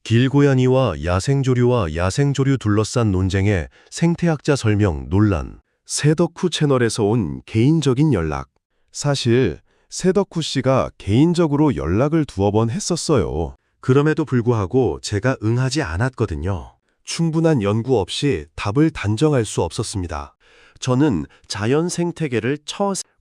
길고양이와 야생조류와 야생조류 둘러싼 논쟁에 생태학자 설명 논란. 새덕후 채널에서 온 개인적인 연락. 사실 새덕후 씨가 개인적으로 연락을 두어 번 했었어요. 그럼에도 불구하고 제가 응하지 않았거든요. 충분한 연구 없이 답을 단정할 수 없었습니다. 저는 자연 생태계를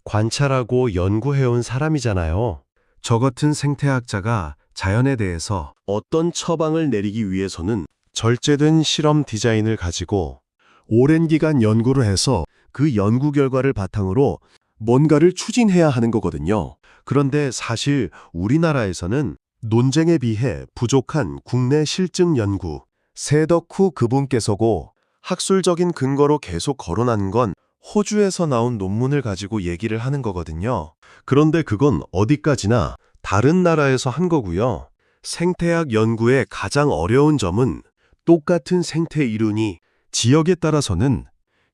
관찰하고 연구해온 사람이잖아요. 저 같은 생태학자가 자연에 대해서 어떤 처방을 내리기 위해서는 절제된 실험 디자인을 가지고 오랜 기간 연구를 해서 그 연구 결과를 바탕으로 뭔가를 추진해야 하는 거거든요. 그런데 사실 우리나라에서는 논쟁에 비해 부족한 국내 실증 연구, 새덕후 그분께서고 학술적인 근거로 계속 거론한 건 호주에서 나온 논문을 가지고 얘기를 하는 거거든요. 그런데 그건 어디까지나 다른 나라에서 한 거고요. 생태학 연구의 가장 어려운 점은 똑같은 생태 이론이 지역에 따라서는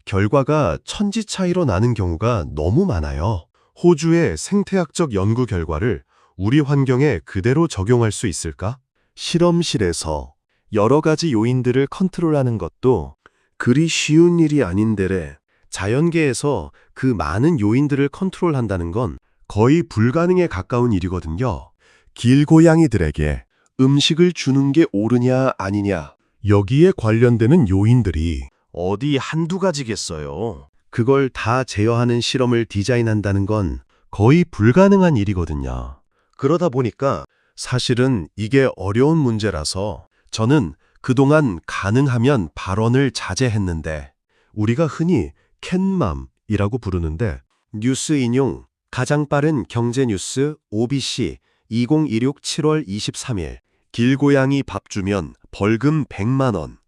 결과가 천지 차이로 나는 경우가 너무 많아요. 호주의 생태학적 연구 결과를 우리 환경에 그대로 적용할 수 있을까? 실험실에서 여러 가지 요인들을 컨트롤하는 것도 그리 쉬운 일이 아닌데래. 자연계에서 그 많은 요인들을 컨트롤한다는 건 거의 불가능에 가까운 일이거든요. 길고양이들에게 음식을 주는 게 옳으냐 아니냐, 여기에 관련되는 요인들이 어디 한두 가지겠어요. 그걸 다 제어하는 실험을 디자인한다는 건 거의 불가능한 일이거든요. 그러다 보니까 사실은 이게 어려운 문제라서 저는 그동안 가능하면 발언을 자제했는데, 우리가 흔히 캣맘이라고 부르는데, 뉴스 인용 가장 빠른 경제뉴스 OBC 2016 7월 23일 길고양이 밥 주면 벌금 100만 원,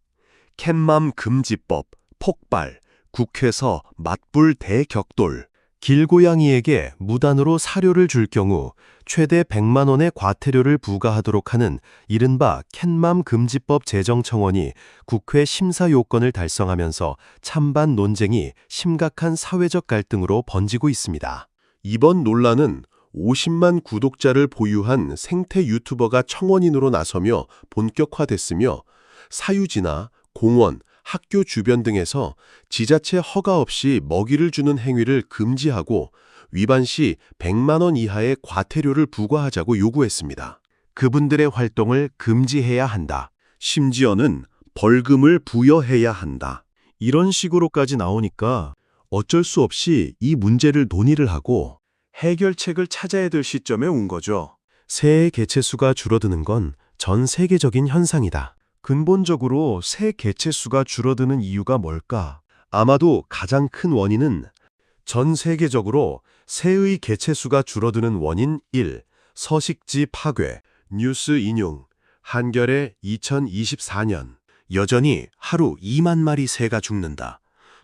캣맘 금지법 폭발, 국회에서 맞불 대격돌, 길고양이에게 무단으로 사료를 줄 경우 최대 100만 원의 과태료를 부과하도록 하는 이른바 캣맘 금지법 제정 청원이 국회 심사 요건을 달성하면서 찬반 논쟁이 심각한 사회적 갈등으로 번지고 있습니다. 이번 논란은 50만 구독자를 보유한 생태 유튜버가 청원인으로 나서며 본격화됐으며, 사유지나 공원, 학교 주변 등에서 지자체 허가 없이 먹이를 주는 행위를 금지하고 위반 시 100만 원 이하의 과태료를 부과하자고 요구했습니다. 그분들의 활동을 금지해야 한다. 심지어는 벌금을 부여해야 한다. 이런 식으로까지 나오니까 어쩔 수 없이 이 문제를 논의를 하고 해결책을 찾아야 될 시점에 온 거죠. 새의 개체수가 줄어드는 건 전 세계적인 현상이다. 근본적으로 새 개체수가 줄어드는 이유가 뭘까? 아마도 가장 큰 원인은 전 세계적으로 새의 개체수가 줄어드는 원인 1. 서식지 파괴. 뉴스 인용 한겨레 2024년 여전히 하루 2만 마리 새가 죽는다.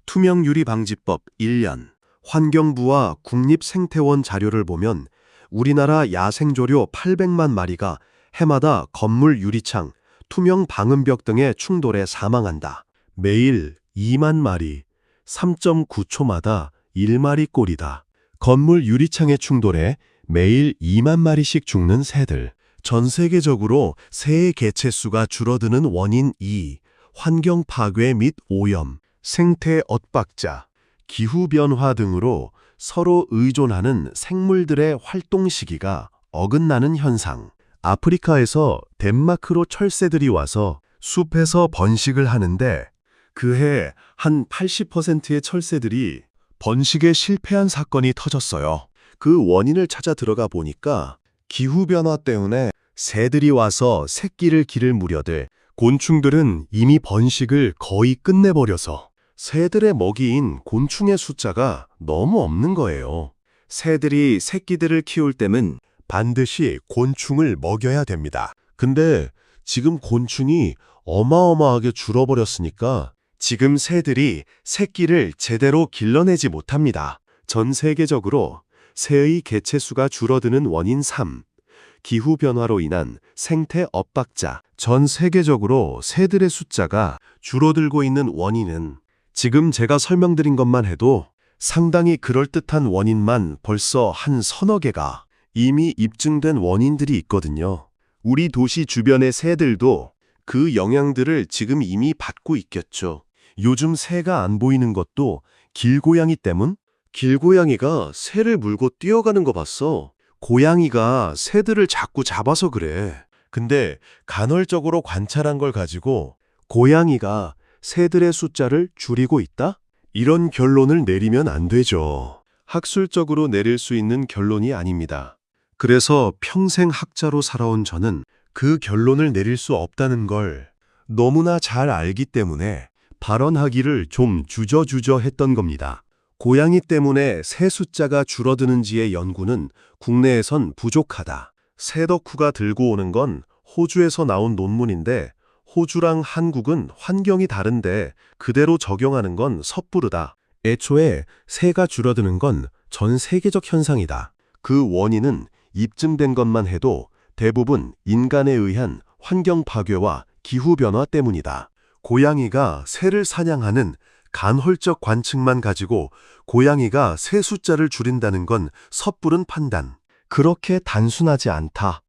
투명유리방지법 1년. 환경부와 국립생태원 자료를 보면 우리나라 야생조류 800만 마리가 해마다 건물 유리창, 투명 방음벽 등의 충돌에 사망한다. 매일 2만 마리, 3.9초마다 1마리 꼴이다. 건물 유리창의 충돌에 매일 2만 마리씩 죽는 새들. 전 세계적으로 새의 개체수가 줄어드는 원인 2. 환경 파괴 및 오염, 생태 엇박자, 기후변화 등으로 서로 의존하는 생물들의 활동 시기가 어긋나는 현상. 아프리카에서 덴마크로 철새들이 와서 숲에서 번식을 하는데 그해 한 80%의 철새들이 번식에 실패한 사건이 터졌어요. 그 원인을 찾아 들어가 보니까 기후변화 때문에 새들이 와서 새끼를 기를 무렵들 곤충들은 이미 번식을 거의 끝내버려서 새들의 먹이인 곤충의 숫자가 너무 없는 거예요. 새들이 새끼들을 키울 때면 반드시 곤충을 먹여야 됩니다. 근데 지금 곤충이 어마어마하게 줄어버렸으니까 지금 새들이 새끼를 제대로 길러내지 못합니다. 전 세계적으로 새의 개체수가 줄어드는 원인 3. 기후변화로 인한 생태 엇박자. 전 세계적으로 새들의 숫자가 줄어들고 있는 원인은 지금 제가 설명드린 것만 해도 상당히 그럴듯한 원인만 벌써 한 서너 개가 이미 입증된 원인들이 있거든요. 우리 도시 주변의 새들도 그 영향들을 지금 이미 받고 있겠죠. 요즘 새가 안 보이는 것도 길고양이 때문? 길고양이가 새를 물고 뛰어가는 거 봤어. 고양이가 새들을 자꾸 잡아서 그래. 근데 간헐적으로 관찰한 걸 가지고 고양이가 새들의 숫자를 줄이고 있다? 이런 결론을 내리면 안 되죠. 학술적으로 내릴 수 있는 결론이 아닙니다. 그래서 평생 학자로 살아온 저는 그 결론을 내릴 수 없다는 걸 너무나 잘 알기 때문에 발언하기를 좀 주저주저 했던 겁니다. 고양이 때문에 새 숫자가 줄어드는지의 연구는 국내에선 부족하다. 새 덕후가 들고 오는 건 호주에서 나온 논문인데 호주랑 한국은 환경이 다른데 그대로 적용하는 건 섣부르다. 애초에 새가 줄어드는 건 전 세계적 현상이다. 그 원인은 입증된 것만 해도 대부분 인간에 의한 환경 파괴와 기후변화 때문이다. 고양이가 새를 사냥하는 간헐적 관측만 가지고 고양이가 새 숫자를 줄인다는 건 섣부른 판단. 그렇게 단순하지 않다.